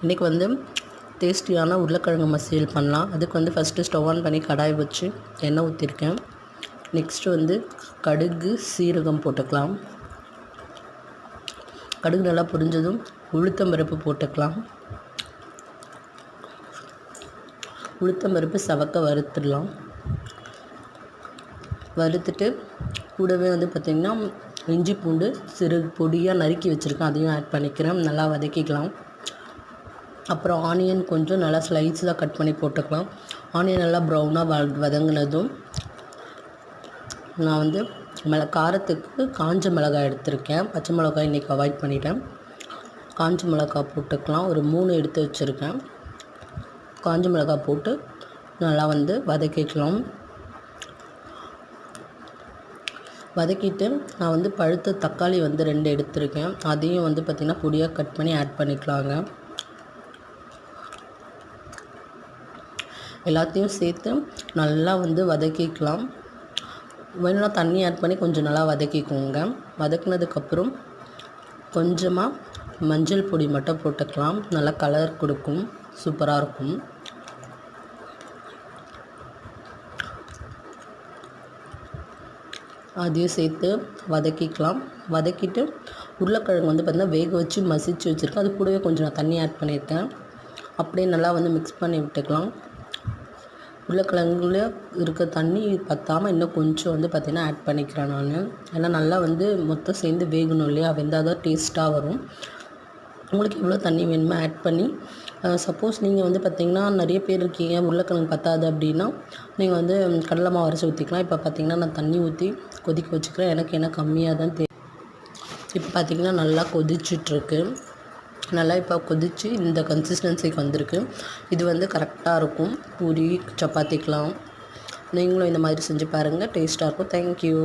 இன்றைக்கி வந்து டேஸ்டியான உருளைக்கிழங்கு மசியல் பண்ணலாம். அதுக்கு வந்து ஃபஸ்ட்டு ஸ்டவ் ஆன் பண்ணி கடாய் வச்சு எண்ணெய் ஊற்றிருக்கேன். நெக்ஸ்ட்டு வந்து கடுகு சீரகம் போட்டுக்கலாம். கடுகு நல்லா பொரிஞ்சதும் உளுத்தம்பருப்பு போட்டுக்கலாம். உளுத்தம்பருப்பு சவக்க வறுத்துடலாம். வறுத்துட்டு கூடவே வந்து பார்த்திங்கன்னா இஞ்சி பூண்டு சிறு பொடியாக நறுக்கி வச்சுருக்கேன், அதையும் ஆட் பண்ணிக்கிறேன். நல்லா வதக்கிக்கலாம். அப்புறம் ஆனியன் கொஞ்சம் நல்லா ஸ்லைஸாக கட் பண்ணி போட்டுக்கலாம். ஆனியன் நல்லா ப்ரௌனாக வதங்கினதும் நான் வந்து காரத்துக்கு காஞ்ச மிளகாய் எடுத்திருக்கேன். பச்சை மிளகாய் இன்றைக்கி அவாய்ட் பண்ணிட்டேன். காஞ்ச மிளகாய் போட்டுக்கலாம். ஒரு 3 எடுத்து வச்சுருக்கேன். காஞ்ச மிளகாய் போட்டு நல்லா வந்து வதக்கிக்கலாம். வதக்கிட்டு நான் வந்து பழுத்த தக்காளி வந்து 2 எடுத்திருக்கேன். அதையும் வந்து பார்த்திங்கன்னா பொடியாக கட் பண்ணி ஆட் பண்ணிக்கலாங்க. எல்லாத்தையும் சேர்த்து நல்லா வந்து வதக்கிக்கலாம். வேணும்னா தண்ணி ஆட் பண்ணி கொஞ்சம் நல்லா வதக்கிக்கோங்க. வதக்கினதுக்கப்புறம் கொஞ்சமாக மஞ்சள் பொடி மட்டும் போட்டுக்கலாம். நல்லா கலர் கொடுக்கும், சூப்பராக இருக்கும். அதையும் சேர்த்து வதக்கிக்கலாம். வதக்கிட்டு உருளைக்கிழங்கு வந்து பார்த்திங்கன்னா வேக வச்சு மசிச்சு வச்சுருக்கேன். அது கூடவே கொஞ்சம் நான் தண்ணி ஆட் பண்ணியிருக்கேன். அப்படியே நல்லா வந்து மிக்ஸ் பண்ணி விட்டுக்கலாம். உருளைக்கிழங்குல இருக்க தண்ணி பற்றாமல் இன்னும் கொஞ்சம் வந்து பார்த்திங்கன்னா ஆட் பண்ணிக்கிறேன் நான். ஏன்னா நல்லா வந்து மொத்தம் சேர்ந்து வேகணும் இல்லையா, வெந்தால் தான் டேஸ்ட்டாக வரும். உங்களுக்கு எவ்வளோ தண்ணி வேணுமோ ஆட் பண்ணி, சப்போஸ் நீங்கள் வந்து பார்த்திங்கன்னா நிறைய பேர் இருக்கீங்க, உருளைக்கிழங்கு பற்றாது அப்படின்னா நீங்கள் வந்து கடலை மாவு அரைச்சி ஊற்றிக்கலாம். இப்போ பார்த்திங்கன்னா நான் தண்ணி ஊற்றி கொதிக்க வச்சுக்கிறேன். எனக்கு என்ன கம்மியாக தான் இப்போ பார்த்திங்கன்னா நல்லா கொதிச்சிட்ருக்கு. நல்லா இப்போ கொதித்து இந்த கன்சிஸ்டன்சிக்கு வந்திருக்கு. இது வந்து கரெக்டாக இருக்கும் பூரி சப்பாத்திக்கெலாம். நீங்களும் இந்த மாதிரி செஞ்சு பாருங்கள், டேஸ்ட்டாக இருக்கும். தேங்க்யூ.